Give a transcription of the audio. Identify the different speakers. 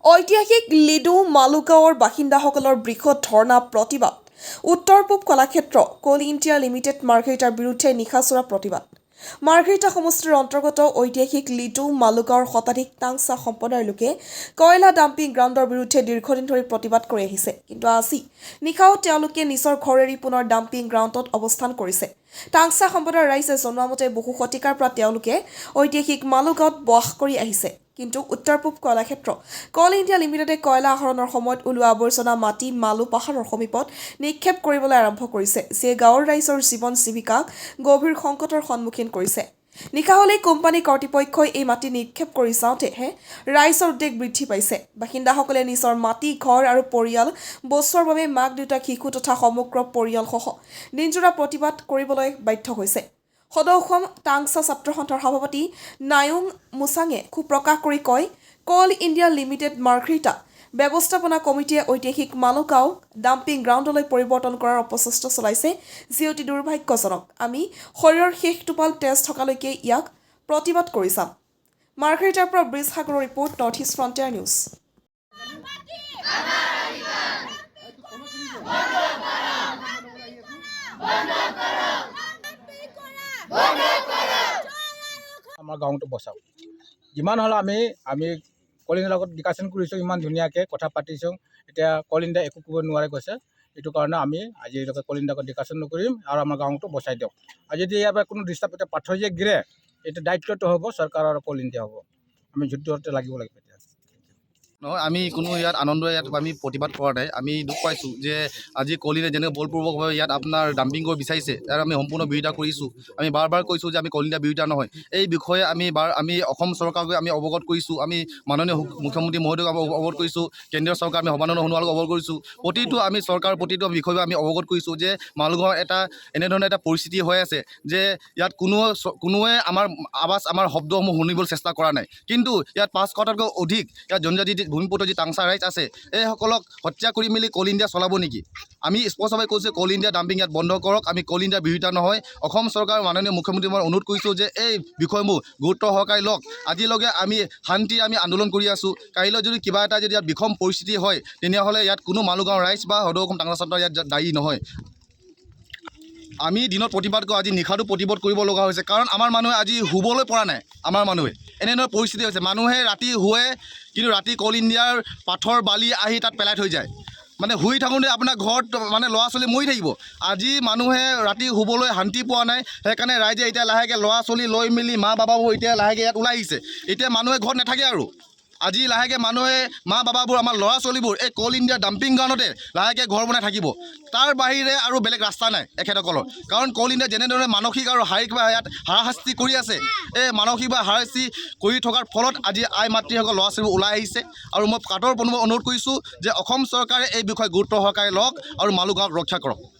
Speaker 1: ঐতিহাসিক লিডু মালুগাঁৱৰ বাসিন্দাসকলৰ বৃহৎ ধৰ্ণা প্ৰতিবাদ উত্তৰ পূব কলাক্ষেত্ৰ কোল ইণ্ডিয়া লিমিটেড মাৰ্ঘেৰিটাৰ বিৰুদ্ধে নিশাচুৰা প্ৰতিবাদ মাৰ্ঘেৰিটা সমষ্টিৰ অন্তৰ্গত ঐতিহাসিক লিডু মালুগাঁৱৰ শতাধিক টাংচা সম্প্ৰদায়ৰ লোকে কয়লা ডাম্পিং গ্ৰাউণ্ডৰ বিৰুদ্ধে দীৰ্ঘদিন ধৰি প্ৰতিবাদ কৰি আহিছে কিন্তু আজি নিশাও তেওঁলোকে নিজৰ ঘৰ এৰি পুনৰ ডাম্পিং গ্ৰাউণ্ডত অৱস্থান কৰিছে টাংচা সম্প্ৰদায়ৰ ৰাইজে জনোৱা মতে বহু শতিকাৰ পৰা তেওঁলোকে ঐতিহাসিক মালুগাঁৱত বাস কৰি আহিছে কিন্তু উত্তৰ পূব কলাক্ষেত্ৰ কোল ইণ্ডিয়া লিমিটেডে কয়লা আহৰণৰ সময়ত ওলোৱা আৱৰ্জনা মাটি মালু পাহাৰৰ সমীপত নিক্ষেপ কৰিবলৈ আৰম্ভ কৰিছে যিয়ে গাঁৱৰ ৰাইজৰ জীৱন জীৱিকাক গভীৰ সংকটৰ সন্মুখীন কৰিছে নিশা হ'লে কোম্পানী কৰ্তৃপক্ষই এই মাটি নিক্ষেপ কৰি যাওঁতেহে ৰাইজৰ উদ্বেগ বৃদ্ধি পাইছে বাসিন্দাসকলে নিজৰ মাটি ঘৰ আৰু পৰিয়াল বচোৱাৰ বাবে মাক দেউতাক শিশু তথা সমগ্ৰ পৰিয়ালসহ দিনজোৰা প্ৰতিবাদ কৰিবলৈ বাধ্য হৈছে সদৌ অসম টাংচা ছাত্ৰ সন্থাৰ সভাপতি নায়ুং মুছাঙে ক্ষোভ প্ৰকাশ কৰি কয় কোল ইণ্ডিয়া লিমিটেড মাৰ্ঘেৰিটা ব্যৱস্থাপনা কমিটিয়ে ঐতিহাসিক মালুগাঁও ডাম্পিং গ্ৰাউণ্ডলৈ পৰিৱৰ্তন কৰাৰ অপচেষ্টা চলাইছে যি অতি দুৰ্ভাগ্যজনক আমি শৰীৰৰ শেষ টোপাল তেজ থকালৈকে ইয়াক প্ৰতিবাদ কৰি যাম মাৰ্ঘেৰিটাৰ পৰা ব্ৰিজ সাগৰৰ report north east frontier news
Speaker 2: আমাৰ গাঁৱটো বচাওক যিমান হ'লে আমি কল ইণ্ডিয়াৰ লগত ডিছকাশ্যন কৰিছোঁ ইমান ধুনীয়াকৈ কথা পাতিছোঁ এতিয়া কল ইণ্ডিয়া একো কৰিব নোৱাৰে কৈছে এইটো কাৰণে আমি আজিলৈকে কল ইণ্ডিয়াৰ লগত ডিছকাশ্যন নকৰিম আৰু আমাৰ গাঁৱটো বচাই দিয়ক আৰু যদি ইয়াৰ পৰা কোনো ডিষ্টাৰ্ব এতিয়া পাথৰ যে গিৰে এইটো দায়িত্বটো হ'ব চৰকাৰ আৰু কল ইণ্ডিয়া হ'ব আমি যুদ্ধতে লাগিব লাগিব এতিয়া
Speaker 3: নহয় আমি কোনো ইয়াত আনন্দ ইয়াত আমি প্ৰতিবাদ কৰা নাই আমি দুখ পাইছোঁ যে আজি কল ইণ্ডিয়া যেনেকৈ বলপূৰ্বকভাৱে ইয়াত আপোনাৰ ডাম্পিং কৰিব বিচাৰিছে ইয়াত আমি সম্পূৰ্ণ বিৰোধিতা কৰিছোঁ আমি বাৰ বাৰ কৈছোঁ যে আমি কল ইণ্ডিয়া বিৰোধিতা নহয় এই বিষয়ে আমি অসম চৰকাৰক আমি অৱগত কৰিছোঁ আমি মাননীয় মুখ্যমন্ত্ৰী মহোদয়ক অৱগত কৰিছোঁ কেন্দ্ৰীয় চৰকাৰ আমি সৰ্বানন্দ সোণোৱালক অৱগত কৰিছোঁ প্ৰতিটো আমি চৰকাৰৰ প্ৰতিটো বিষয়ে আমি অৱগত কৰিছোঁ যে মালুগাঁৱৰ এনেধৰণৰ এটা পৰিস্থিতি হৈ আছে যে ইয়াত কোনোৱে আমাৰ আৱাজ আমাৰ শব্দসমূহ শুনিবলৈ চেষ্টা কৰা নাই কিন্তু ইয়াত 500টাতকৈ অধিক ইয়াত জনজাতি ভূমিপুত্ৰ যি টাংচা ৰাইজ আছে এইসকলক হত্যা কৰি মেলি কল ইণ্ডিয়া চলাব নেকি আমি স্পষ্টভাৱে কৈছোঁ কল ইণ্ডিয়া ডাম্পিং ইয়াত বন্ধ কৰক আমি কল ইণ্ডিয়াৰ বিৰোধিতা নহয় অসম চৰকাৰৰ মাননীয় মুখ্যমন্ত্ৰী মই অনুৰোধ কৰিছোঁ যে এই বিষয়সমূহ গুৰুত্ব সহকাৰে লওক আজিলৈকে আমি শান্তিৰে আমি আন্দোলন কৰি আছোঁ কাইলৈ যদি কিবা এটা যদি ইয়াত বিষম পৰিস্থিতি হয় তেনেহ'লে ইয়াত কোনো মালুগাঁও ৰাইজ বা সদৌ অসম টাংচা ছাত্ৰ ইয়াত দায়ী নহয় আমি দিনত প্ৰতিবাদ কৰোঁ আজি নিশাটো প্ৰতিবাদ কৰিব লগা হৈছে কাৰণ আমাৰ মানুহে আজি শুবলৈ পৰা নাই আমাৰ মানুহে এনেধৰণৰ পৰিস্থিতি হৈছে মানুহে ৰাতি শুৱে কিন্তু ৰাতি কল ইণ্ডিয়াৰ পাথৰ বালি আহি তাত পেলাই থৈ যায় মানে শুই থাকোঁতে আপোনাৰ ঘৰত মানে ল'ৰা ছোৱালী মৰি থাকিব আজি মানুহে ৰাতি শুবলৈ শান্তি পোৱা নাই সেইকাৰণে ৰাইজে এতিয়া লাহেকৈ ল'ৰা ছোৱালী লৈ মেলি মা বাবাবোৰ এতিয়া লাহেকৈ ইয়াত ওলাই আহিছে এতিয়া মানুহে ঘৰত নাথাকে আৰু আজি লাহেকৈ মানুহে মা বাবাবোৰ আমাৰ ল'ৰা ছোৱালীবোৰ এই কল ইণ্ডিয়া ডাম্পিং গ্ৰাউণ্ডতে লাহেকৈ ঘৰ বনাই থাকিব তাৰ বাহিৰে আৰু বেলেগ ৰাস্তা নাই এখেতসকলৰ কাৰণ কল ইণ্ডিয়া যেনেধৰণে মানসিক আৰু শাৰীৰিকভাৱে ইয়াত হাৰাশাস্তি কৰি আছে এই মানসিক বা হাৰাশাস্তি কৰি থকাৰ ফলত আজি আই মাতৃসকল ল'ৰা ছোৱালীবোৰ ওলাই আহিছে আৰু মই কাটৰ অনুৰোধ কৰিছোঁ যে অসম চৰকাৰে এই বিষয়ে গুৰুত্ব সহকাৰে লওক আৰু মালুগাঁৱক ৰক্ষা কৰক